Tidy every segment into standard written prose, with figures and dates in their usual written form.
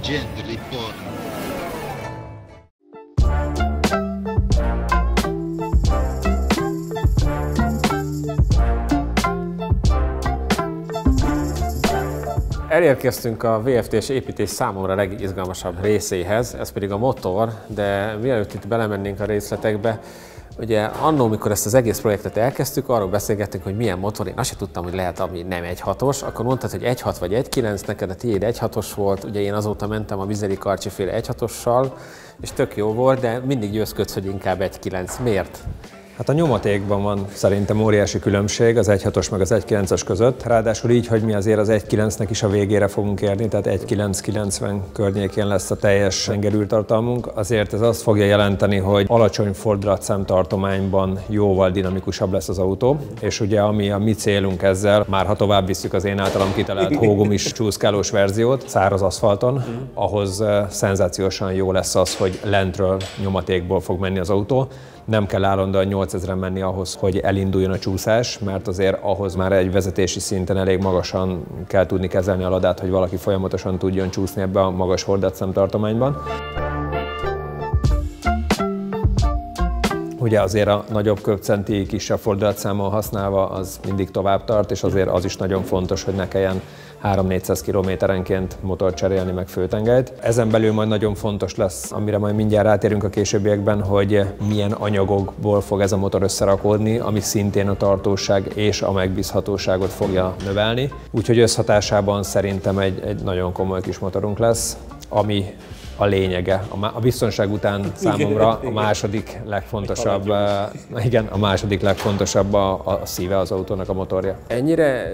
gently falling. Elérkeztünk a VFT-s építés számomra legizgalmasabb részéhez, ez pedig a motor, de mielőtt itt belemennénk a részletekbe, ugye annó, mikor ezt az egész projektet elkezdtük, arról beszélgettünk, hogy milyen motor, én azt sem tudtam, hogy lehet, ami nem 1.6-os, akkor mondtad, hogy 1.6 vagy 1.9, neked a tiéd 1.6-os volt, ugye én azóta mentem a Vizeli Karcsi féle 1.6-ossal, és tök jó volt, de mindig győzködsz, hogy inkább 1.9. Miért? Hát a nyomatékban van szerintem óriási különbség az 1.6-os meg az 1.9-es között, ráadásul így, hogy mi azért az 1.9-nek is a végére fogunk érni, tehát 1.9-90 környékén lesz a teljes hengerűrtartalmunk, azért ez azt fogja jelenteni, hogy alacsony fordulatszám tartományban jóval dinamikusabb lesz az autó, és ugye ami a mi célunk ezzel, már ha tovább visszük az én általam kitalált hógumis csúszkálós verziót száraz aszfalton, ahhoz szenzációsan jó lesz az, hogy lentről nyomatékból fog menni az autó. Nem kell állandóan 8000-en menni ahhoz, hogy elinduljon a csúszás, mert azért ahhoz már egy vezetési szinten elég magasan kell tudni kezelni a ladát, hogy valaki folyamatosan tudjon csúszni ebbe a magas fordulatszám tartományban. Ugye azért a nagyobb köbcenti, kisebb fordulatszámmal használva az mindig tovább tart, és azért az is nagyon fontos, hogy ne kelljen 300-400 kilométerenként motort cserélni, meg főtengelyt. Ezen belül majd nagyon fontos lesz, amire majd mindjárt rátérünk a későbbiekben, hogy milyen anyagokból fog ez a motor összerakódni, ami szintén a tartóság és a megbízhatóságot fogja növelni. Úgyhogy összhatásában szerintem egy nagyon komoly kis motorunk lesz, ami a lényege. A biztonság után számomra a második legfontosabb, a második legfontosabb a szíve az autónak, a motorja. Ennyire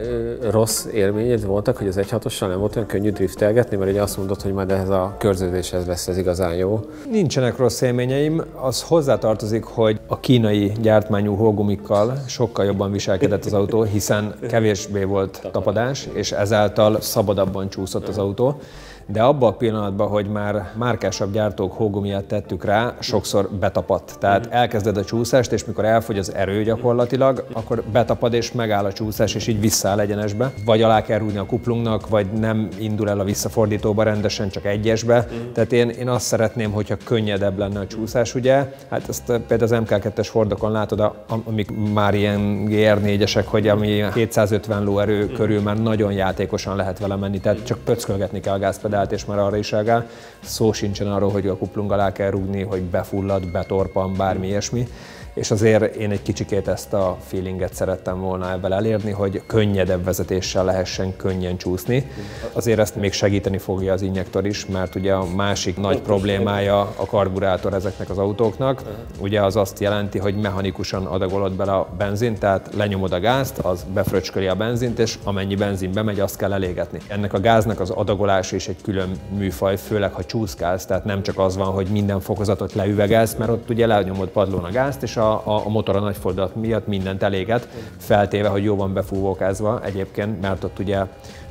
rossz élményed voltak, hogy az 1.6-ossal nem volt olyan könnyű driftelgetni, mert ugye azt mondod, hogy majd ehhez a körződéshez lesz ez igazán jó. Nincsenek rossz élményeim, az hozzátartozik, hogy a kínai gyártmányú hógumikkal sokkal jobban viselkedett az autó, hiszen kevésbé volt tapadás, és ezáltal szabadabban csúszott az autó. De abban a pillanatban, hogy már márkásabb gyártók hógumiját tettük rá, sokszor betapadt. Tehát elkezded a csúszást, és mikor elfogy az erő gyakorlatilag, akkor betapad és megáll a csúszás, és így visszaáll egyenesbe. Vagy alá kell rúgni a kuplungnak, vagy nem indul el a visszafordítóba rendesen, csak egyesbe. Tehát én azt szeretném, hogyha könnyedebb lenne a csúszás, ugye? Hát ezt például az MK2-es Fordokon látod, amik már ilyen GR4-esek, hogy ami 250 lóerő körül már nagyon játékosan lehet vele menni, tehát csak pöckölgetni kell a gázpedált, és már arra is reagál. Szó sincsen arról, hogy a kuplung alá kell rúgni, hogy befullad, betorpan, bármi ilyesmi. És azért én egy kicsikét ezt a feelinget szerettem volna ebben elérni, hogy könnyedebb vezetéssel lehessen könnyen csúszni. Azért ezt még segíteni fogja az injektor is, mert ugye a másik nagy problémája a karburátor ezeknek az autóknak. Ugye az azt jelenti, hogy mechanikusan adagolod bele a benzint, tehát lenyomod a gázt, az befröcsköli a benzint, és amennyi benzin bemegy, azt kell elégetni. Ennek a gáznak az adagolása is egy külön műfaj, főleg ha csúszkálsz, tehát nem csak az van, hogy minden fokozatot leüvegelsz, mert ott ugye lenyomod padlón a gázt, és a motor a nagy fordulat miatt mindent eléget, feltéve, hogy jó van befúvókázva egyébként, mert ott ugye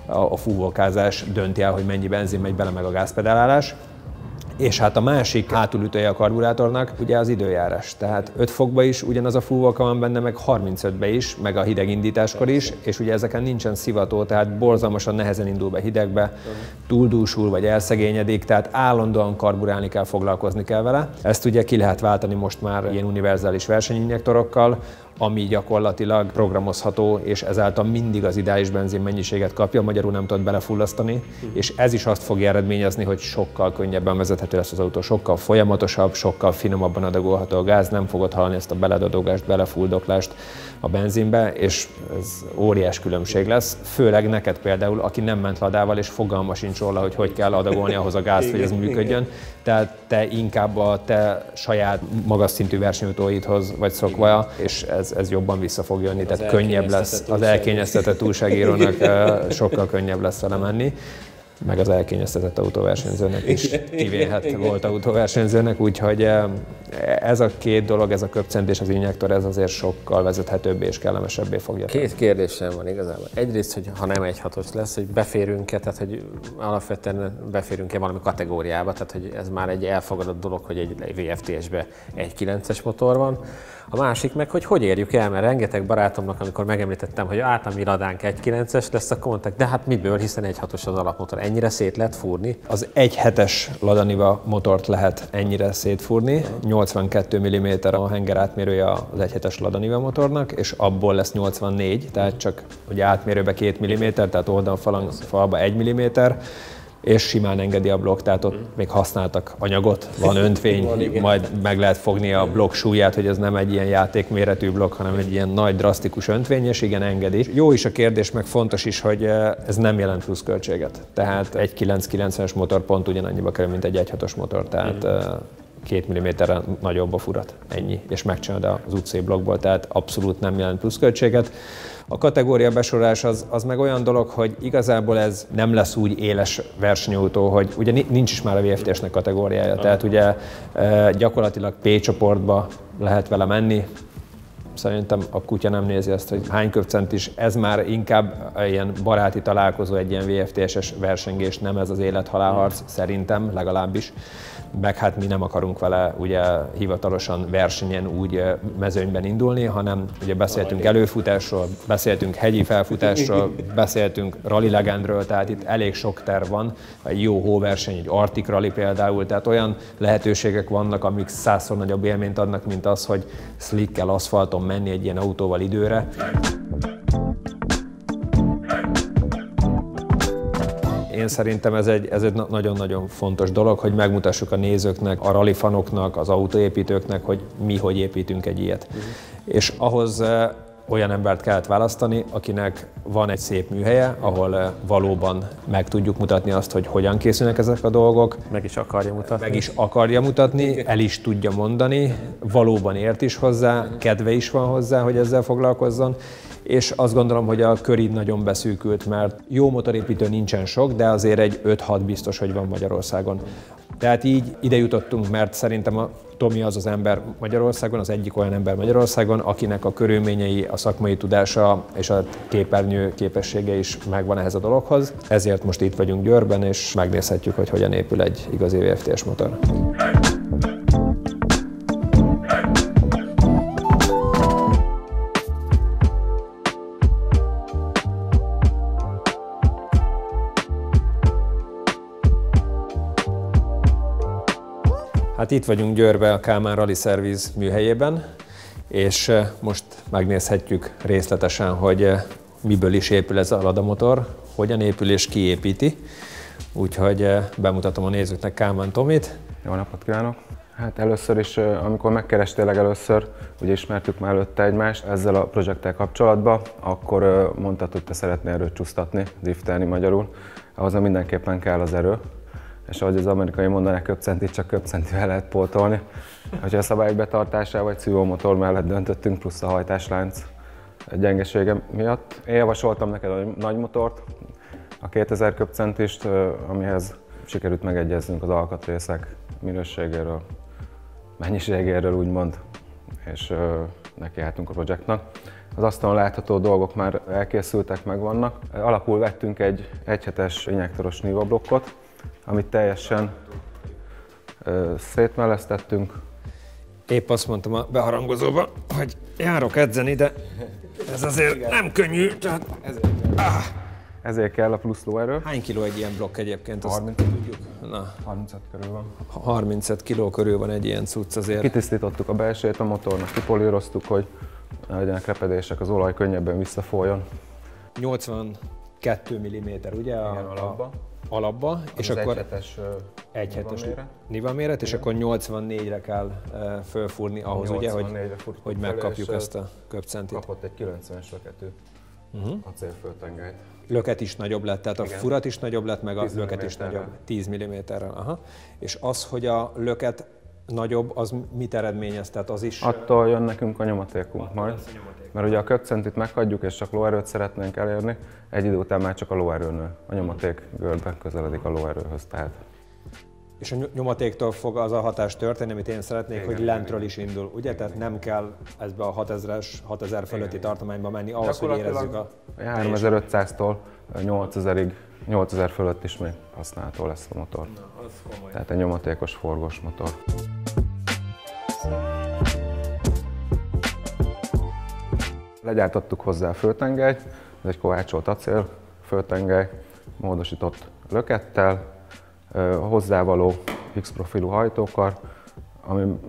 a fúvókázás dönti el, hogy mennyi benzin megy bele, meg a gázpedálálás. És hát a másik hátulütője a karburátornak ugye az időjárás. Tehát 5 fokba is ugyanaz a fúvóka van benne, meg 35-be is, meg a hideg indításkor is, és ugye ezeken nincsen szivató, tehát borzalmasan nehezen indul be hidegbe, túldúsul vagy elszegényedik, tehát állandóan karburálni kell, foglalkozni kell vele. Ezt ugye ki lehet váltani most már ilyen univerzális versenyinjektorokkal, ami gyakorlatilag programozható, és ezáltal mindig az ideális benzin mennyiséget kapja, magyarul nem tudod belefullasztani, és ez is azt fogja eredményezni, hogy sokkal könnyebben vezethető lesz az autó, sokkal folyamatosabb, sokkal finomabban adagolható a gáz, nem fogod hallani ezt a beledadogást, belefuldoklást a benzinbe, és ez óriás különbség lesz, főleg neked például, aki nem ment ladával, és fogalma sincs róla, hogy kell adagolni ahhoz a gázt, hogy ez működjön. Tehát te inkább a te saját magas szintű versenyautóidhoz vagy szokva, és ez jobban vissza fog jönni, tehát könnyebb lesz az elkényeztetett újságírónak, sokkal könnyebb lesz vele menni. Meg az elkényeztetett autóversenyzőnek is kivéhet volt autóversenyzőnek, úgyhogy ez a két dolog, ez a köpcent és az injektor, ez azért sokkal vezethetőbbé és kellemesebbé fogja. Két kérdésem van igazából. Egyrészt, hogy ha nem 1.6-os lesz, hogy beférünk-e, tehát hogy alapvetően beférünk-e valami kategóriába, tehát hogy ez már egy elfogadott dolog, hogy egy VFTS-be 1.9-es motor van. A másik meg, hogy érjük el, mert rengeteg barátomnak, amikor megemlítettem, hogy mi ladánk 1.9-es lesz, akkor mondták, de hát miből, hiszen 1.6-os az alapmotor. ennyire szét lehet fúrni? Az 1.7-es Lada motort lehet ennyire szétfúrni, 82 mm a henger átmérője az 1.7-es Lada motornak, és abból lesz 84, tehát csak ugye átmérőbe 2 mm, tehát oldalfalba 1 mm, és simán engedi a blokk, tehát ott még használtak anyagot, van öntvény, majd meg lehet fogni a blokk súlyát, hogy ez nem egy ilyen játékméretű blokk, hanem egy ilyen nagy, drasztikus öntvény, és igen, engedi. Jó is a kérdés, meg fontos is, hogy ez nem jelent pluszköltséget. Tehát egy 990-es motor pont ugyanannyiba kerül, mint egy 1.6-os motor, tehát 2 mm-re nagyobb a furat, ennyi, és megcsinálod az utcai blokkból, tehát abszolút nem jelent pluszköltséget. A kategória besorolás az meg olyan dolog, hogy igazából ez nem lesz úgy éles versenyautó, hogy ugye nincs is már a VFT-snek kategóriája, tehát ugye gyakorlatilag P csoportba lehet vele menni. Szerintem a kutya nem nézi azt, hogy hány köbcent is, ez már inkább ilyen baráti találkozó, egy ilyen VFT-es versengés, nem ez az élet-halálharc, szerintem legalábbis. Meg hát mi nem akarunk vele ugye hivatalosan versenyen úgy mezőnyben indulni, hanem ugye beszéltünk előfutásról, beszéltünk hegyi felfutásról, beszéltünk rally legendről, tehát itt elég sok terv van, egy jó hóverseny, egy Arctic Rally például, tehát olyan lehetőségek vannak, amik 100-szor nagyobb élményt adnak, mint az, hogy slickkel, aszfalton menni egy ilyen autóval időre. Én szerintem ez egy nagyon-nagyon fontos dolog, hogy megmutassuk a nézőknek, a rallyfanoknak, az autóépítőknek, hogy mi hogy építünk egy ilyet. És ahhoz olyan embert kellett választani, akinek van egy szép műhelye, ahol valóban meg tudjuk mutatni azt, hogy hogyan készülnek ezek a dolgok. Meg is akarja mutatni. Meg is akarja mutatni, el is tudja mondani, valóban ért is hozzá, kedve is van hozzá, hogy ezzel foglalkozzon. És azt gondolom, hogy a kör így nagyon beszűkült, mert jó motorépítő nincsen sok, de azért egy 5-6 biztos, hogy van Magyarországon. Tehát így ide jutottunk, mert szerintem a Tomi az az ember Magyarországon, az egyik olyan ember Magyarországon, akinek a körülményei, a szakmai tudása és a képernyő képessége is megvan ehhez a dologhoz. Ezért most itt vagyunk Győrben, és megnézhetjük, hogy hogyan épül egy igazi VFT-s motor. Hát itt vagyunk Győrbe a Kálmán Rally Service műhelyében, és most megnézhetjük részletesen, hogy miből is épül ez a Lada motor, hogyan épül és ki építi. Úgyhogy bemutatom a nézőknek Kálmán Tomit. Jó napot kívánok! Hát először is, amikor megkerestél legelőször, ugye ismertük már előtte egymást ezzel a projekttel kapcsolatban, akkor mondtad, hogy te szeretnél erőt csúsztatni, driftelni magyarul. Ahhoz mindenképpen kell az erő. És ahogy az amerikai mondanak, köbcentit csak köbcentivel lehet pótolni. Ha a szabályok betartásával vagy szívómotor mellett döntöttünk, plusz a hajtáslánc gyengesége miatt. Én javasoltam neked a nagy motort, a 2000 köbcentist, amihez sikerült megegyeznünk az alkatrészek minőségéről, mennyiségéről úgymond, és nekiálltunk a projektnak. Az asztalon látható dolgok már elkészültek, megvannak. Alapul vettünk egy 1.7-es injektoros Niva blokkot, amit teljesen szétmellesztettünk. Épp azt mondtam a beharangozóba, hogy járok edzeni, de ez azért nem könnyű. Tehát... Ezért kell a plusz lóerő. Hány kiló egy ilyen blokk egyébként? 30 tudjuk. Na. 35 körül van. 35 kiló körül van egy ilyen cucc azért. Kitisztítottuk a belsejét a motornak, kipolíroztuk, hogy ne legyenek repedések, az olaj könnyebben visszafoljon. 82 mm, ugye? Alapba. Alapba, és akkor 1.7-es Niva méret, és akkor 84-re kell fölfúrni ahhoz, ugye, hogy megkapjuk ezt a köbcentit. Kapott egy 90-es löketű acélföltengelyt. Löket is nagyobb lett, tehát a furat is nagyobb lett, meg a löket is nagyobb, 10 mm-rel. Aha. És az, hogy a löket nagyobb, az mit eredményez? Tehát az is... Attól jön nekünk a nyomatékunk majd, mert ugye a köbcentit meghagyjuk és csak lóerőt szeretnénk elérni, egy idő után már csak a lóerőnő. A nyomaték görbe közeledik a lóerőhöz tehát. És a nyomatéktól fog az a hatás történni, amit én szeretnék, igen, hogy lentről is indul, ugye? Igen. Tehát nem kell ezbe a 6000 fölötti tartományba menni ahhoz, hogy érezzük a... 3500-tól 8000 fölött is még használható lesz a motor. Na, tehát egy nyomatékos forgós motor. Legyártottuk hozzá a főtengelyt, ez egy kovácsolt acél főtengely, módosított lökettel, hozzávaló X-profilú hajtókar, ami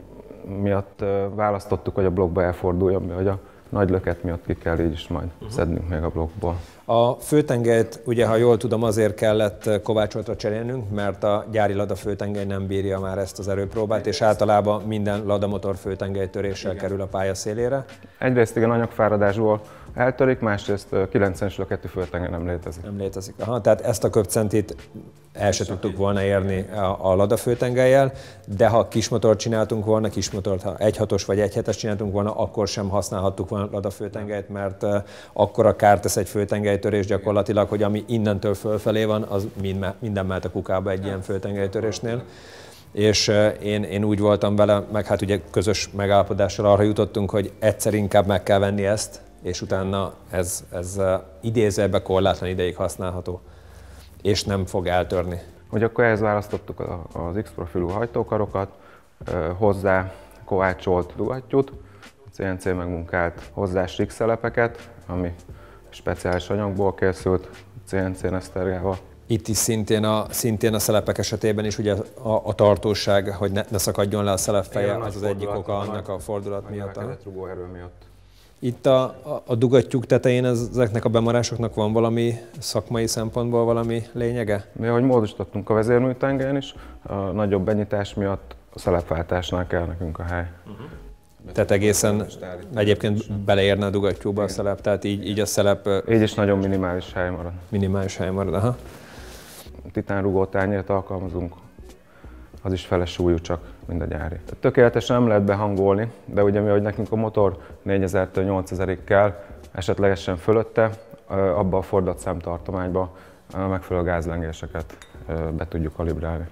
miatt választottuk, hogy a blokkba elforduljon, hogy a nagy löket miatt ki kell így is majd szednünk még a blokkból. A főtengelyt, ugye, ha jól tudom, azért kellett kovácsoltra cserélnünk, mert a gyári Lada főtengely nem bírja már ezt az erőpróbát, és általában minden Lada motor főtengely töréssel kerül a pálya szélére. Egyrészt igen, anyagfáradásból eltörik, másrészt 90-es löketű főtengely nem létezik. Nem létezik. Aha, tehát ezt a köbcentit el se tudtuk volna érni a Lada főtengellyel, de ha kismotort csináltunk volna, kismotort, ha 1.6-os vagy 1.7-es csináltunk volna, akkor sem használhattuk volna Lada főtengelyt, mert akkora kárt tesz egy főtengelytörés gyakorlatilag, hogy ami innentől fölfelé van, az minden mehet a kukába egy ilyen főtengelytörésnél. És én úgy voltam vele, meg hát ugye közös megállapodással arra jutottunk, hogy egyszer inkább meg kell venni ezt, és utána ez idézőjelben korlátlan ideig használható, és nem fog eltörni. Hogy akkor ehhez választottuk az X-profilú hajtókarokat, hozzá kovácsolt dugattyút, CNC megmunkált hozzá szelepeket, ami speciális anyagból készült, CNC nesztergával. Itt is szintén a szelepek esetében is ugye a tartóság, hogy ne szakadjon le a szelepfeje, az egyik oka annak a fordulat miatt. Rugóerő miatt. Itt a dugattyúk tetején ezeknek a bemarásoknak van valami szakmai szempontból valami lényege? Mi, ahogy módosítottunk a vezérműtengelyen is, a nagyobb benyitás miatt a szelepváltásnál kell nekünk a hely. Tehát egészen egyébként beleérne a dugattyúba a szelep, tehát így a szelep... Így is nagyon minimális hely marad. Minimális hely marad, aha. Titán rugótányért alkalmazunk, az is fele súlyú csak, mind a gyári. Tehát tökéletesen nem lehet behangolni, de ugye mi, hogy nekünk a motor 4000-től 8000-ig kell, esetlegesen fölötte, abba a fordulatszám tartományba a megfelelő gázlengéseket be tudjuk kalibrálni.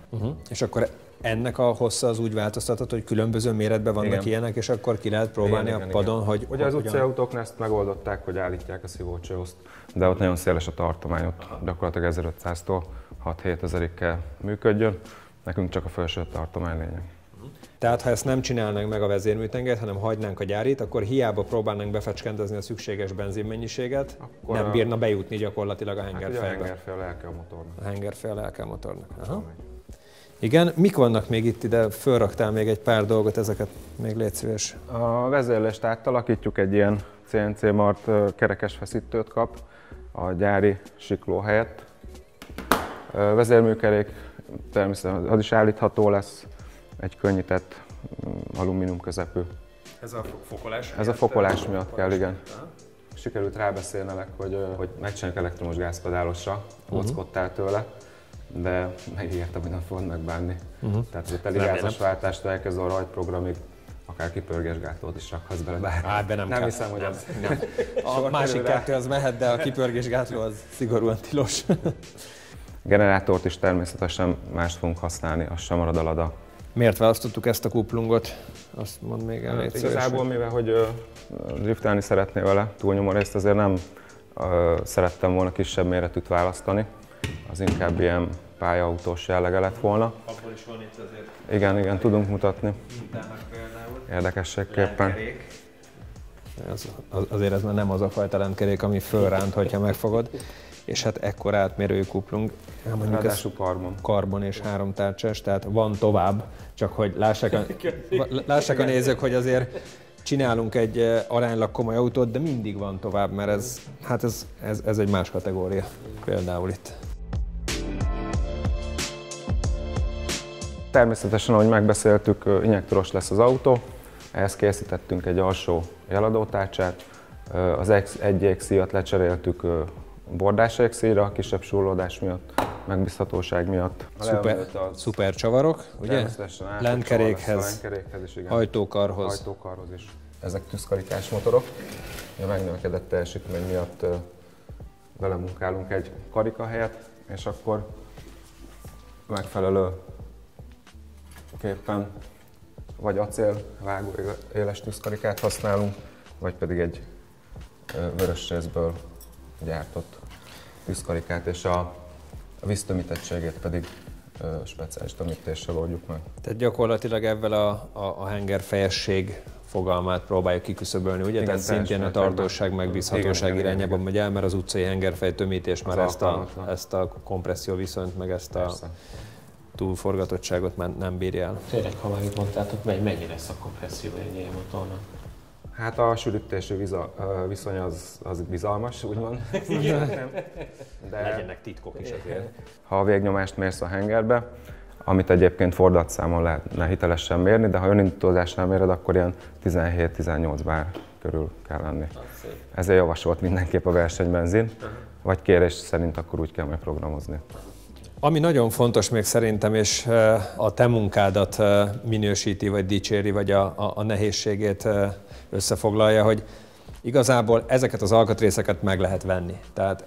És akkor ennek a hossza az úgy változtathat, hogy különböző méretben vannak ilyenek, és akkor ki lehet próbálni a padon, hogy... Ugye az utcai autóknál ezt megoldották, hogy állítják a szívócsőhozt, de ott nagyon széles a tartomány, ott gyakorlatilag 1500-tól 6-7000-ig kell működjön, nekünk csak a felső tartomány lényeg. Tehát ha ezt nem csinálnánk meg a vezérműtengelyt, hanem hagynánk a gyárit, akkor hiába próbálnánk befecskendezni a szükséges benzinmennyiséget, akkor nem bírna bejutni gyakorlatilag a hengerfejbe. Hát a hengerfej a lelke a motornak. A hengerfej a lelke a motornak. Aha. Igen, mik vannak még itt ide? Fölraktál még egy pár dolgot, ezeket még légy szíves. A vezérlést átalakítjuk, egy ilyen CNC mart kerekes feszítőt kap a gyári sikló helyett. Vezérműkerék természetesen az is állítható lesz, egy könnyített alumínium közepű. Ez a fokolás? Ez a fokolás miatt kell, igen. Sikerült rábeszélnelek, hogy megcsináljuk elektromos gázpedálosra, óckodtál tőle, de megígértem, hogy nem fogod megbánni. Tehát az a teligázas váltástól elkezdve a rajtprogramig akár kipörgésgátlót is rakhatsz bele, bár nem hiszem, hogy az... Nem. A másik kettő az mehet, de a kipörgésgátló az szigorúan tilos. Generátort is természetesen mást fogunk használni, az sem marad a Lada. Miért választottuk ezt a kuplungot? Azt mondd még el. Igazából, mivel hogy driftelni szeretnél vele túlnyomó részt, azért nem szerettem volna kisebb méretűt választani. Az inkább ilyen pályautós jellege lett volna. Abból is van itt azért. Igen, tudunk mutatni. Mintának például. Érdekességképpen. Azért ez már nem az a fajta lentkerék, ami fölránt, hogyha megfogod. És hát ekkor átmérőjű kuplung. Ráadásul karbon és 3 tárcsás, tehát van tovább, csak hogy lássák a nézők, hogy azért csinálunk egy aránylag komoly autót, de mindig van tovább, mert ez egy más kategória például itt. Természetesen, ahogy megbeszéltük, injektoros lesz az autó. Ehhez készítettünk egy alsó jeladótárcsát. Az 1XI-at lecseréltük bordás XI-ra, kisebb súrlódás miatt, megbízhatóság miatt. Szuper csavarok, ugye? Lentkerékhez, is, igen. Hajtókarhoz is. Ezek tűzkarikás motorok. A megnövekedett teljesítmény miatt vele munkálunk egy karika helyet, és akkor megfelelő képpen vagy acélvágó éles tűzkarikát használunk, vagy pedig egy vörös részből gyártott tűzkarikát, és a víztömítettségét pedig speciális tömítéssel oldjuk meg. Tehát gyakorlatilag ezzel a hengerfejesség fogalmát próbáljuk kiküszöbölni, ugye? Igen, tehát szintén a tartóság, megbízhatóság irányában megy el, mert az utcai hengerfej tömítés már ezt a kompresszió viszonyt, meg ezt a túlforgatottságot már nem bírja el. Tényleg, ha már itt mondtátok, mennyi lesz a kompresszió egy ilyen motornak? Hát a sűrítésű viszony az bizalmas, úgymond. De legyenek titkok is azért. Ha a végnyomást mérsz a hengerbe, amit egyébként fordulatszámon lehetne hitelesen mérni, de ha önindítózásnál méred, akkor ilyen 17-18 bár körül kell lenni. Ezért javasolt mindenképp a versenybenzin, vagy kérés szerint akkor úgy kell megprogramozni. Ami nagyon fontos még szerintem, és a te munkádat minősíti, vagy dicséri, vagy a nehézségét összefoglalja, hogy igazából ezeket az alkatrészeket meg lehet venni. Tehát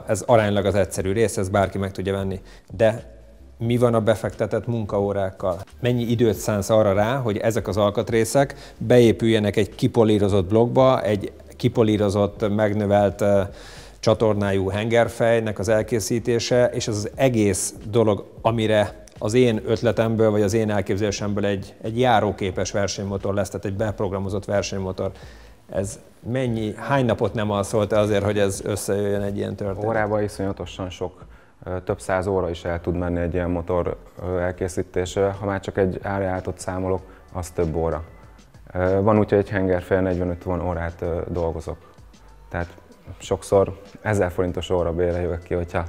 ez aránylag az egyszerű rész, ez bárki meg tudja venni. De mi van a befektetett munkaórákkal? Mennyi időt szánsz arra rá, hogy ezek az alkatrészek beépüljenek egy kipolírozott blokkba, egy kipolírozott, megnövelt csatornájú hengerfejnek az elkészítése, és az egész dolog, amire az én ötletemből, vagy az én elképzelésemből egy járóképes versenymotor lesz, tehát egy beprogramozott versenymotor. Ez hány napot nem alszoltál azért, hogy ez összejöjjön egy ilyen történet? Órában iszonyatosan sok, több száz óra is el tud menni egy ilyen motor elkészítése. Ha már csak egy árjátot számolok, az több óra. Van úgy, hogy egy hengerfejen 40-50 órát dolgozok. Tehát sokszor 1000 forintos órabérre jövök ki, hogyha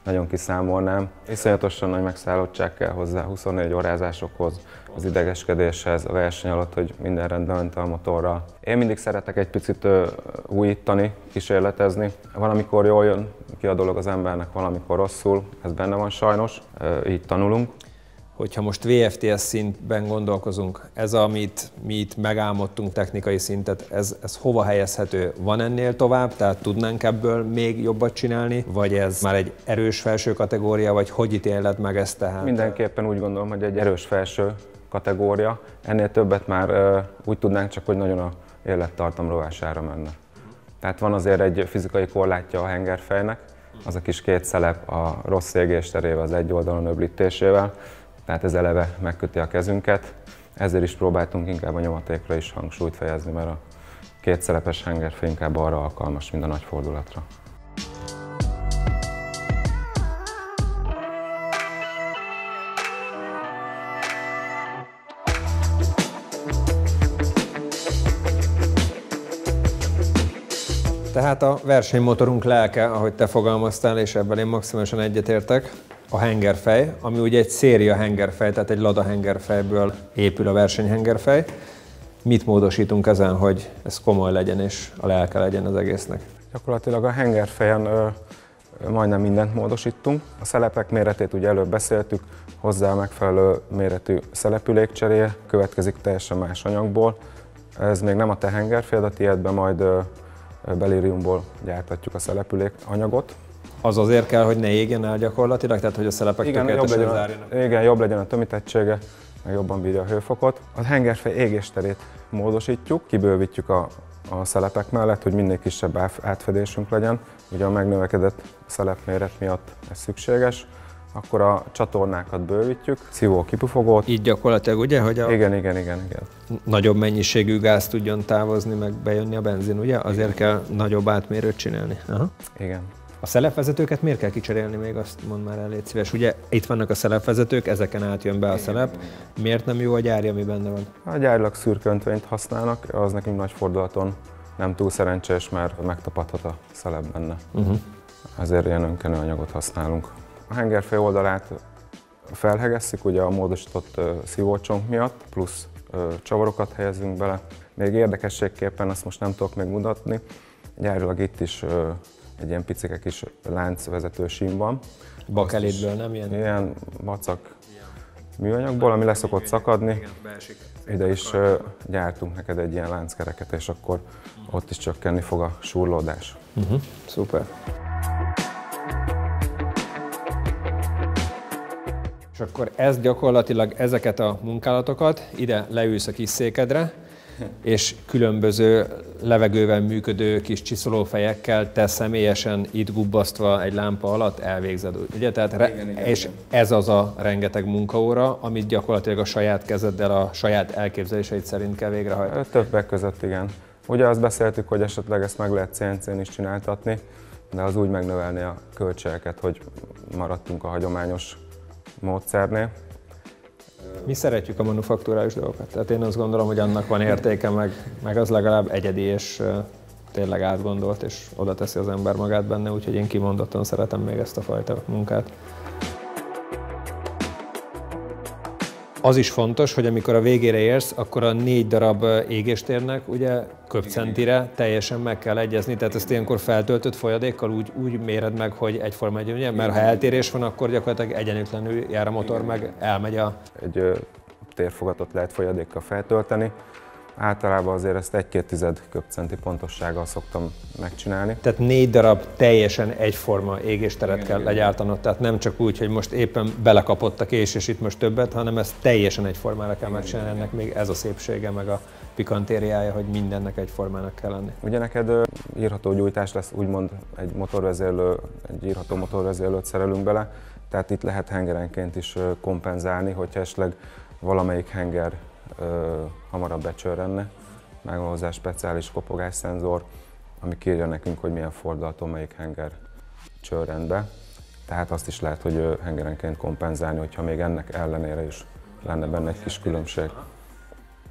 nagyon kiszámolnám. Iszonyatosan nagy megszállottság kell hozzá, 24 órázásokhoz, az idegeskedéshez, a verseny alatt, hogy minden rendben ment a motorral. Én mindig szeretek egy picit újítani, kísérletezni. Valamikor jól jön ki a dolog az embernek, valamikor rosszul, ez benne van sajnos, így tanulunk. Hogyha most VFTS szintben gondolkozunk, ez, amit mi itt megálmodtunk technikai szintet, ez hova helyezhető? Van ennél tovább, tehát tudnánk ebből még jobbat csinálni? Vagy ez már egy erős felső kategória, vagy hogy ítéled meg ezt tehát? Mindenképpen úgy gondolom, hogy egy erős felső kategória. Ennél többet már úgy tudnánk, csak hogy nagyon a élettartam rovására menne. Tehát van azért egy fizikai korlátja a hengerfejnek, az a kis két szelep a rossz égésterével, az egy oldalon öblítésével. Tehát ez eleve megköti a kezünket, ezért is próbáltunk inkább a nyomatékra is hangsúlyt fejezni, mert a két szelepes hengerfej inkább arra alkalmas, mint a nagy fordulatra. Tehát a versenymotorunk lelke, ahogy te fogalmaztál, és ebben én maximálisan egyetértek, a hengerfej, ami ugye egy széria hengerfej, tehát egy Lada hengerfejből épül a versenyhengerfej. Mit módosítunk ezen, hogy ez komoly legyen és a lelke legyen az egésznek? Gyakorlatilag a hengerfejen majdnem mindent módosítunk. A szelepek méretét ugye előbb beszéltük, hozzá a megfelelő méretű szelepülékcseréje, következik teljesen más anyagból. Ez még nem a te hengerfejed, a tiédben majd belériumból gyártatjuk a szelepülék anyagot. Az azért kell, hogy ne égjen el gyakorlatilag, tehát hogy a szelepek tökéletesen zárjanak. Igen, jobb legyen a tömítettsége, meg jobban bírja a hőfokot. A hengerfej égésterét módosítjuk, kibővítjük a szelepek mellett, hogy minél kisebb átfedésünk legyen. Ugye a megnövekedett szelepméret miatt ez szükséges. Akkor a csatornákat bővítjük, szívó-kipufogót. Így gyakorlatilag ugye, hogy Igen. nagyobb mennyiségű gáz tudjon távozni, meg bejönni a benzin, ugye? Azért kell nagyobb átmérőt csinálni. Aha. Igen. A szelepvezetőket miért kell kicserélni még, azt mondd már el, légy szíves. Ugye itt vannak a szelepvezetők, ezeken átjön be a szelep. Miért nem jó a gyári, ami benne van? A gyárilag szürke öntvényt használnak, az nekünk nagy fordulaton nem túl szerencsés, mert megtapadhat a szelep benne. Ezért ilyen önkenőanyagot használunk. A hengerfej oldalát felhegesszük ugye a módosított szívócsonk miatt, plusz csavarokat helyezünk bele. Még érdekességképpen, azt most nem tudok még mutatni, gyárilag itt is egy ilyen picike kis láncvezető sím van. Bakelitből, nem ilyen? Ilyen vacak műanyagból, ami leszokott szakadni. Ide is gyártunk neked egy ilyen lánckereket, és akkor ott is csökkenni fog a súrlódás. Szuper. És akkor ez gyakorlatilag ezeket a munkálatokat, ide leülsz a kis székedre, és különböző levegővel működő kis csiszolófejekkel te személyesen itt gubbasztva egy lámpa alatt elvégzed. Ugye? Tehát és ez az a rengeteg munkaóra, amit gyakorlatilag a saját kezeddel, a saját elképzeléseid szerint kell végrehajtani. Többek között igen. Ugye azt beszéltük, hogy esetleg ezt meg lehet CNC-n is csináltatni, de az úgy megnövelni a költségeket, hogy maradtunk a hagyományos módszernél. Mi szeretjük a manufaktúrális dolgokat. Tehát én azt gondolom, hogy annak van értéke, meg az legalább egyedi és tényleg átgondolt, és oda teszi az ember magát benne, úgyhogy én kimondottan szeretem még ezt a fajta munkát. Az is fontos, hogy amikor a végére érsz, akkor a 4 darab égéstérnek ugye köbcentire teljesen meg kell egyezni, tehát ezt ilyenkor feltöltött folyadékkal úgy méred meg, hogy egyforma legyen, ugye? Mert ha eltérés van, akkor gyakorlatilag egyenlőtlenül jár a motor, meg elmegy a... Egy térfogatot lehet folyadékkal feltölteni. Általában azért ezt 1,2 köbcenti pontossággal szoktam megcsinálni. Tehát 4 darab teljesen egyforma égésteret kell legyártanod, tehát nem csak úgy, hogy most éppen belekapott a kés, és itt most többet, hanem ezt teljesen egyformára kell megcsinálni, ennek még ez a szépsége, meg a pikantériája, hogy mindennek egyformának kell lenni. Ugye neked írható gyújtás lesz, úgymond egy írható motorvezérlőt szerelünk bele, tehát itt lehet hengerenként is kompenzálni, hogyha esetleg valamelyik henger hamarabb becsörrenne, meg van hozzá speciális kopogásszenzor, ami kérje nekünk, hogy milyen fordulaton melyik henger csörrend be. Tehát azt is lehet, hogy hengerenként kompenzálni, hogyha még ennek ellenére is lenne benne egy kis különbség.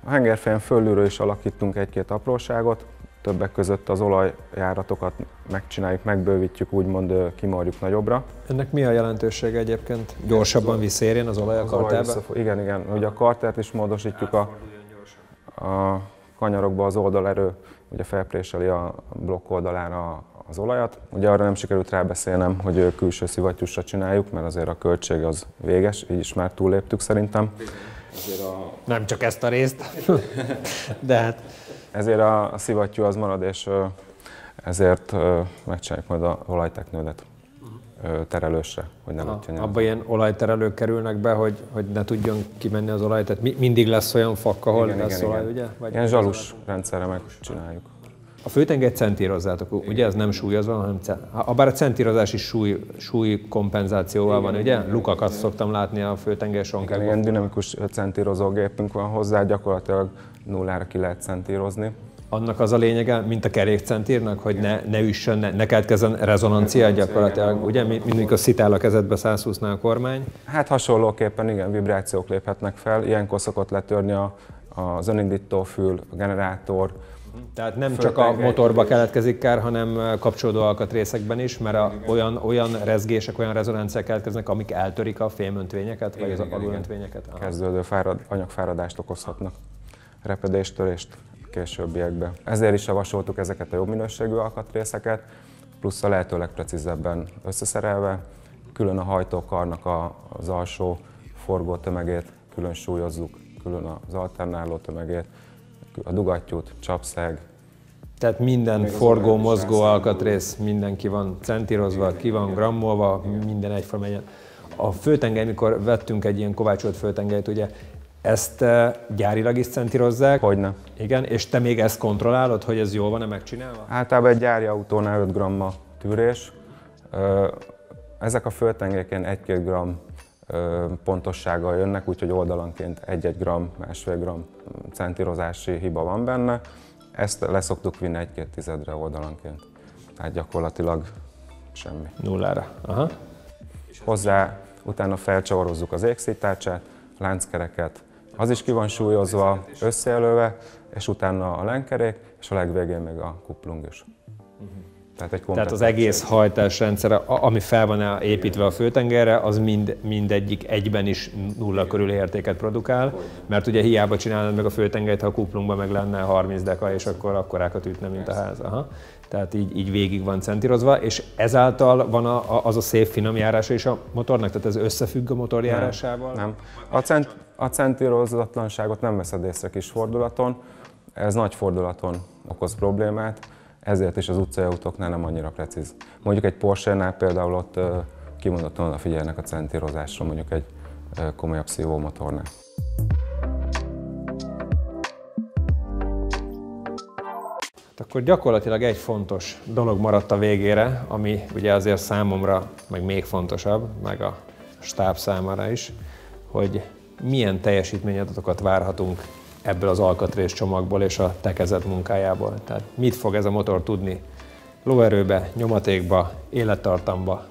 A hengerfejen fölülről is alakítunk egy-két apróságot, többek között az olajjáratokat megcsináljuk, megbővítjük, úgymond kimarjuk nagyobbra. Ennek mi a jelentősége egyébként? Gyorsabban visszérjen az olaj a karterbe? Igen. Ugye a kartert is módosítjuk a kanyarokba, az oldalerő ugye felpréseli a blokk oldalára az olajat. Ugye arra nem sikerült rábeszélnem, hogy külső szivattyúsra csináljuk, mert azért a költség az véges, így is már túlléptük szerintem. Nem csak ezt a részt, de hát... Ezért a szivattyú az marad, és ezért megcsináljuk majd az olajteknődet terelősre, hogy nem ötjön. Abba ilyen olajterelők kerülnek be, hogy ne tudjon kimenni az olaj, tehát mindig lesz olyan fak, ahol lesz olaj, ugye? Vagy ilyen zsalus rendszerre megcsináljuk. A főtengelyt centírozzátok, ugye ez nem súlyozva, hanem bár a centírozás is súly kompenzációval van, ugye? Lukakat szoktam látni a főtengely sonkában. Ilyen dinamikus centírozógépünk van hozzá, gyakorlatilag nullára ki lehet centírozni. Annak az a lényege, mint a kerékcentírnak, hogy ne üssön, ne keletkezzen rezonancia gyakorlatilag, ugye? Mint a szitál a kezedbe 120-nál a kormány. Hát hasonlóképpen igen, vibrációk léphetnek fel, ilyenkor szokott letörni az önindító fül, a generátor. Tehát nem csak a motorba keletkezik kár, hanem kapcsolódó alkatrészekben is, mert olyan rezgések, olyan rezonanciák keletkeznek, amik eltörik a fémöntvényeket, vagy az alulöntvényeket. Kezdődő anyagfáradást okozhatnak, repedést, törést későbbiekben. Ezért is javasoltuk ezeket a jobb minőségű alkatrészeket, plusz a lehető legprecízebben összeszerelve, külön a hajtókarnak az alsó forgó tömegét külön súlyozzuk, külön az alternáló tömegét, a dugattyút, csapszeg. Tehát minden forgó, mozgó alkatrész, minden ki van centírozva, ki van grammolva, minden egyforma. A főtengely, mikor vettünk egy ilyen kovácsolt főtengelyt, ugye ezt gyárilag is centírozzák. Hogyne. Igen, és te még ezt kontrollálod, hogy ez jól van-e megcsinálva? Általában egy gyári autónál 5 g tűrés. Ezek a főtengelyek 1-2 g pontossággal jönnek, úgyhogy oldalanként 1-1 g, 1,5 g centírozási hiba van benne. Ezt leszoktuk vinni 1,2-re oldalanként. Tehát gyakorlatilag semmi. Nullára. Aha. Hozzá utána felcsavarozzuk az égszítárcsát, lánckereket. Az is ki van súlyozva, összejelölve, és utána a lenkerék, és a legvégén még a kuplung is. Tehát az egész hajtásrendszer, ami fel van építve a főtengelyre, az mindegyik egyben is nulla körüli értéket produkál, mert ugye hiába csinálnád meg a főtengelyt, ha a kuplungban meg lenne 30 deka, és akkor akkorákat ütne, mint a ház. Aha. Tehát így végig van centírozva, és ezáltal van az a szép finom járása is a motornak, tehát ez összefügg a motor járásával? Nem. A centírozatlanságot nem veszed észre kis fordulaton, ez nagy fordulaton okoz problémát, ezért is az utcai autóknál nem annyira precíz. Mondjuk egy Porsche-nál például ott kimondottan odafigyelnek a centírozásra, mondjuk egy komolyabb szívómotornál. Akkor gyakorlatilag egy fontos dolog maradt a végére, ami ugye azért számomra meg még fontosabb, meg a stáb számára is, hogy milyen teljesítményadatokat várhatunk ebből az alkatrészcsomagból és a te kezed munkájából. Tehát mit fog ez a motor tudni lóerőbe, nyomatékba, élettartamba?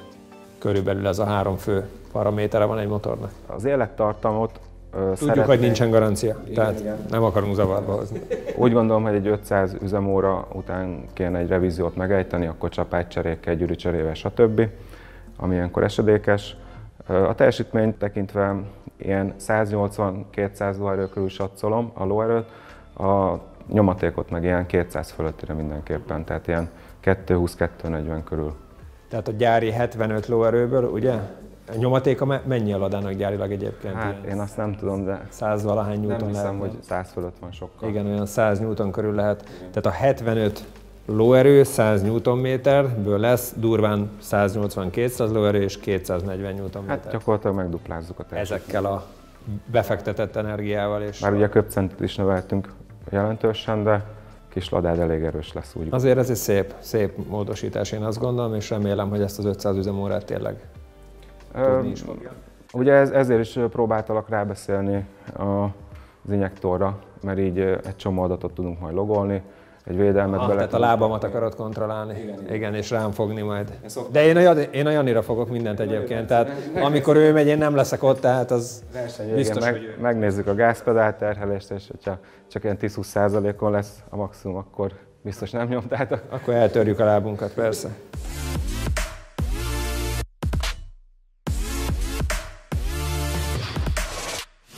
Körülbelül ez a 3 fő paramétere van egy motornak. Az élettartamot Tudjuk, hogy nincsen garancia, tehát nem akarunk zavarba hozni. Úgy gondolom, hogy egy 500 üzemóra után kéne egy revíziót megejteni, akkor csapágycserékkel, gyűrűcserével, stb., ami ilyenkor esedékes. A teljesítményt tekintve ilyen 180-200 lóerő körül satszolom a lóerőt, a nyomatékot meg ilyen 200 fölöttire mindenképpen, tehát ilyen 220-240 körül. Tehát a gyári 75 lóerőből, ugye? A nyomatéka mennyi a Ladának gyárilag egyébként? Hát én azt nem tudom, de 100 valahány newton nem hiszem, lehet. hogy 100 fölött van sokkal. Igen, olyan 100 newton körül lehet. Tehát a 75 lóerő 100 Nm-ből lesz durván 180-200 lóerő és 240 Nm. Hát gyakorlatilag megduplázzuk a teljesítményt. Ezekkel a befektetett energiával. És Már ugye köbcentet is növeltünk jelentősen, de kis Ladád elég erős lesz úgy. Azért ez egy szép módosítás, én azt gondolom, és remélem, hogy ezt az 500 üzemórát tényleg tudni is fogja. Ugye ezért is próbáltalak rábeszélni az injektorra, mert így egy csomó adatot tudunk majd logolni, egy védelmet bele. Tehát a lábamat akarod kontrollálni. Igen, és rám fogni majd. De én a Janira fogok mindent egyébként, tehát amikor ő megy, én nem leszek ott, tehát az biztos, hogy ő. Megnézzük a gázpedál terhelést, és hogyha csak ilyen 10-20%-on lesz a maximum, akkor biztos nem nyomtátok. Akkor eltörjük a lábunkat, persze.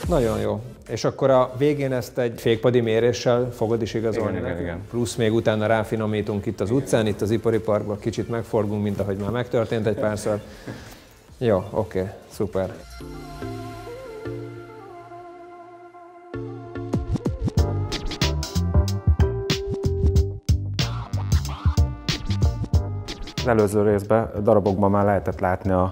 Nagyon jó. És akkor a végén ezt egy fékpadi méréssel fogod is igazolni? Igen. Plusz még utána ráfinomítunk itt az utcán, itt az ipari parkban, kicsit megforgunk, mint ahogy már megtörtént egy párszor. Jó, oké, szuper. Az előző részben darabokban már lehetett látni a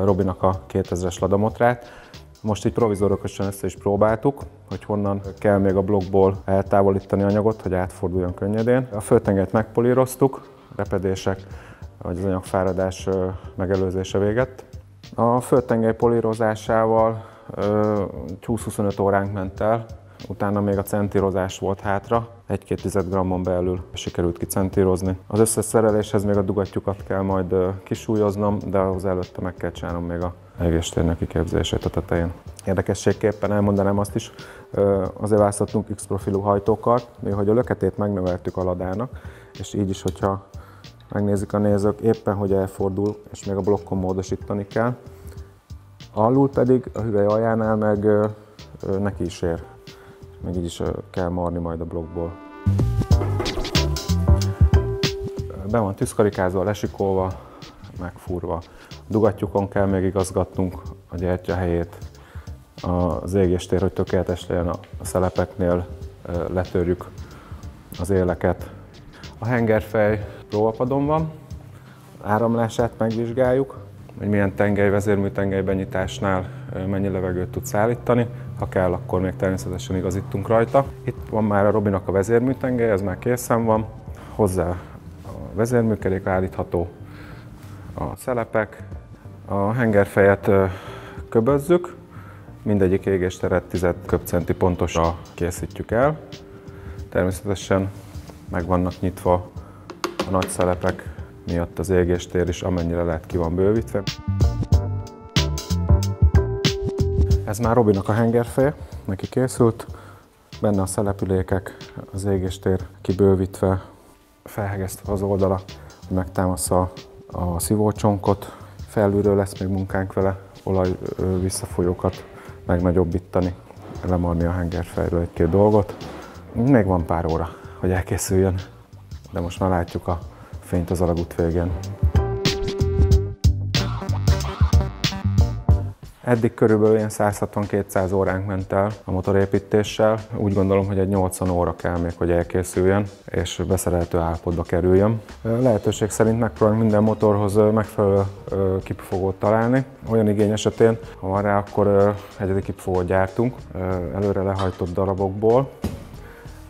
Robinak a 2000-es ladamotrát. Most így provizórosan ezt is próbáltuk, hogy honnan kell még a blokkból eltávolítani anyagot, hogy átforduljon könnyedén. A földtengelyt megpolíroztuk, repedések vagy az anyagfáradás megelőzése végett. A földtengely polírozásával 20-25 óránk ment el, utána még a centírozás volt hátra, 1-2 grammon belül sikerült kicentírozni. Az összes szereléshez még a dugattyukat kell majd kisúlyoznom, de ahhoz előtte meg kell csinálnom még a égéstérnek kiképzését a tetején. Érdekességképpen elmondanám azt is, azért választottunk X-profilú hajtókart, hogy a löketét megnöveltük a Ladának, és így is, hogyha megnézik a nézők, éppen hogy elfordul, és még a blokkon módosítani kell. Alul pedig a hüvely aljánál meg neki is ér. Még így is kell marni majd a blokkból. Be van tűzkarikázva, lesikolva, megfúrva. A dugattyúkon kell még igazgatnunk a gyertya helyét. Az égéstér, hogy tökéletes legyen a szelepeknél, letörjük az éleket. A hengerfej próbapadon van, áramlását megvizsgáljuk, hogy milyen tengely, vezérműtengely benyitásnál mennyi levegőt tud szállítani. Ha kell, akkor még természetesen igazítunk rajta. Itt van már a Robinak a vezérműtengely, ez már készen van. Hozzá a vezérműkerék állítható, a szelepek. A hengerfejet köbözzük, mindegyik égésteret 10 köbcenti pontosra készítjük el. Természetesen meg vannak nyitva a nagy szelepek miatt az égéstér is, amennyire lehet ki van bővítve. Ez már Robinak a hengerfej, neki készült, benne a szelepülékek, az égéstér kibővítve, felhegesztve az oldala, hogy megtámassza a szivócsonkot. Felülről lesz még munkánk vele, olaj visszafolyókat megnagyobbítani, lemarni a hengerfejről egy-két dolgot. Még van pár óra, hogy elkészüljön, de most már látjuk a fényt az alagút végén. Eddig körülbelül ilyen 160-200 óránk ment el a motorépítéssel. Úgy gondolom, hogy egy 80 óra kell még, hogy elkészüljön, és beszerelhető állapotba kerüljön. Lehetőség szerint megpróbálunk minden motorhoz megfelelő kipufogót találni. Olyan igény esetén, ha van rá, akkor egyedi kipufogót gyártunk, előre lehajtott darabokból.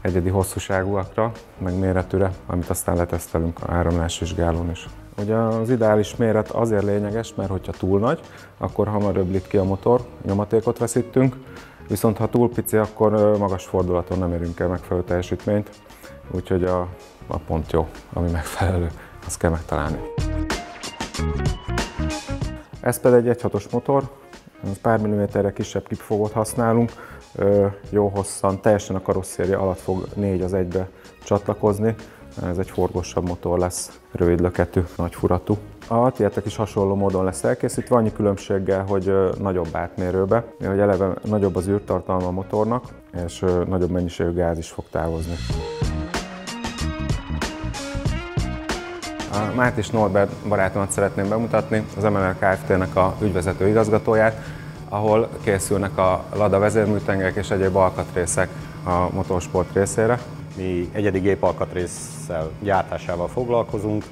egyedi hosszúságúakra, meg méretűre, amit aztán letesztelünk a áramlásvizsgálón is. Ugye az ideális méret azért lényeges, mert hogyha túl nagy, akkor hamar öblít ki a motor, nyomatékot veszítünk, viszont ha túl pici, akkor magas fordulaton nem érünk el megfelelő teljesítményt, úgyhogy a pont jó, ami megfelelő, azt kell megtalálni. Ez pedig egy 1.6-os motor, pár milliméterre kisebb kipufogót használunk, jó hosszan, teljesen a karosszéria alatt fog 4 az 1-be csatlakozni. Ez egy forgósabb motor lesz, rövid löketű, nagy furatú. A tietek is hasonló módon lesz elkészítve, annyi különbséggel, hogy nagyobb átmérőbe, hogy eleve nagyobb az űrtartalma a motornak, és nagyobb mennyiségű gáz is fog távozni. Mátis Norbert barátomat szeretném bemutatni, az MLR Kft-nek a ügyvezető igazgatóját, ahol készülnek a Lada vezérműtengelyek és egyéb alkatrészek a motorsport részére. Mi egyedi gépalkatrészsel gyártásával foglalkozunk,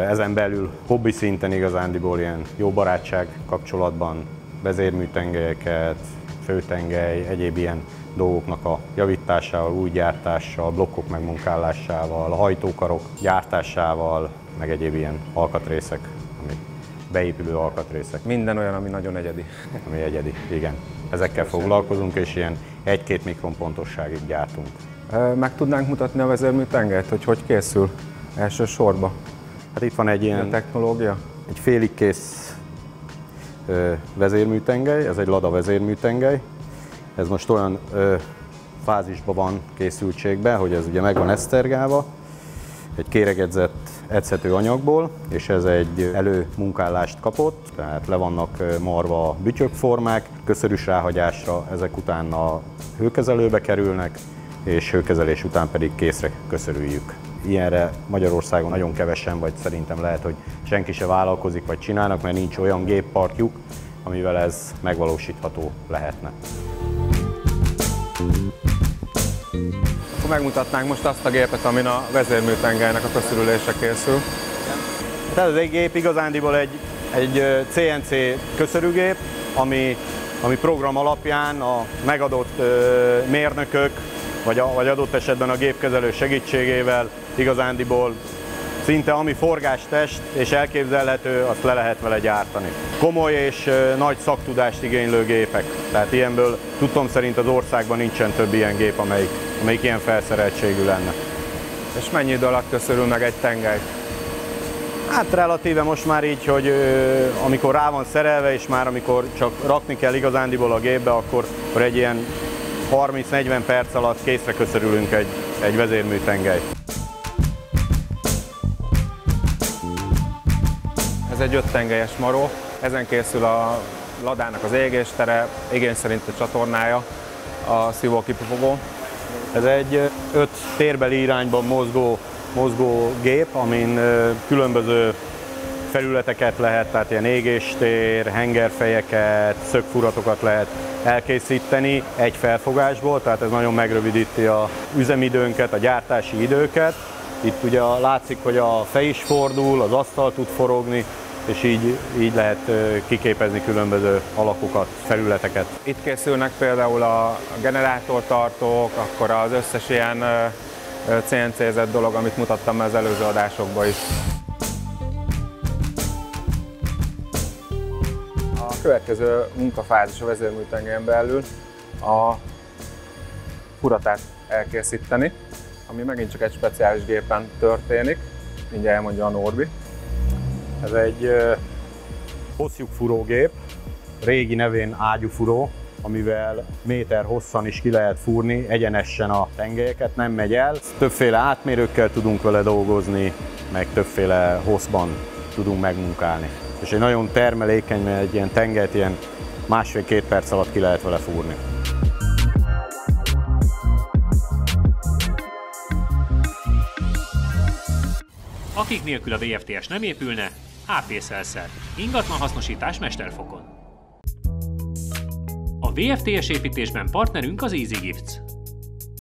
ezen belül hobbi szinten igazándiból ilyen jó barátság kapcsolatban vezérműtengelyeket, főtengely, egyéb ilyen dolgoknak a javításával, új gyártással, blokkok megmunkálásával, a hajtókarok gyártásával, meg egyéb ilyen alkatrészek, ami beépülő alkatrészek. Minden olyan, ami nagyon egyedi. Ami egyedi, igen. Ezekkel foglalkozunk, és ilyen 1-2 mikron pontosságig gyártunk. Meg tudnánk mutatni a vezérműtengelyt, hogy készül elsősorban? Hát itt van egy ilyen technológia? Egy félig kész vezérműtengely, ez egy Lada vezérműtengely. Ez most olyan fázisban van készültségben, hogy ez ugye meg van esztergálva, egy kéregedzett edzhető anyagból, és ez egy előmunkálást kapott, tehát le vannak marva a bütyökformák, köszörűs ráhagyásra, ezek után a hőkezelőbe kerülnek, és hőkezelés után pedig készre köszörüljük. Ilyenre Magyarországon nagyon kevesen, vagy szerintem lehet, hogy senki se vállalkozik, vagy csinálnak, mert nincs olyan gépparkjuk, amivel ez megvalósítható lehetne. Akkor megmutatnánk most azt a gépet, amin a vezérműtengelynek a köszörülése készül. Ez egy gép igazándiból egy CNC köszörűgép, ami program alapján a megadott mérnökök, vagy adott esetben a gépkezelő segítségével igazándiból szinte ami forgástest és elképzelhető, azt le lehet vele gyártani. Komoly és nagy szaktudást igénylő gépek, tehát ilyenből tudtom szerint az országban nincsen több ilyen gép, amelyik ilyen felszereltségű lenne. És mennyi idő alatt köszörül meg egy tengely? Hát relatíve most már így, hogy amikor rá van szerelve, és már amikor csak rakni kell igazándiból a gépbe, akkor egy ilyen 30-40 perc alatt készre köszörülünk egy vezérműtengelyt. Ez egy 5 tengelyes maró, ezen készül a Ladának az égéstere, igény szerint a csatornája, a szívókipufogó. Ez egy 5 térbeli irányban mozgó gép, amin különböző felületeket lehet, tehát ilyen égéstér, hengerfejeket, szögfuratokat lehet elkészíteni egy felfogásból, tehát ez nagyon megrövidíti az üzemidőnket, a gyártási időket. Itt ugye látszik, hogy a fej is fordul, az asztal tud forogni, és így lehet kiképezni különböző alakokat, felületeket. Itt készülnek például a generátortartók, akkor az összes ilyen CNC-zett dolog, amit mutattam az előző adásokban is. A következő munkafázis a vezérműtengelyen belül a furatát elkészíteni, ami megint csak egy speciális gépen történik, mindjárt elmondja a Norbi. Ez egy hosszlyukfúrógép, régi nevén ágyúfúró, amivel méter hosszan is ki lehet fúrni egyenesen a tengelyeket, nem megy el. Többféle átmérőkkel tudunk vele dolgozni, meg többféle hosszban tudunk megmunkálni. És egy nagyon termelékeny, mert egy ilyen tengelyt ilyen 1,5-2 perc alatt ki lehet vele fúrni. Akik nélkül a VFTS nem épülne, AP Szelszer. Ingatlan hasznosítás mesterfokon. A VFTS építésben partnerünk az EasyGifts.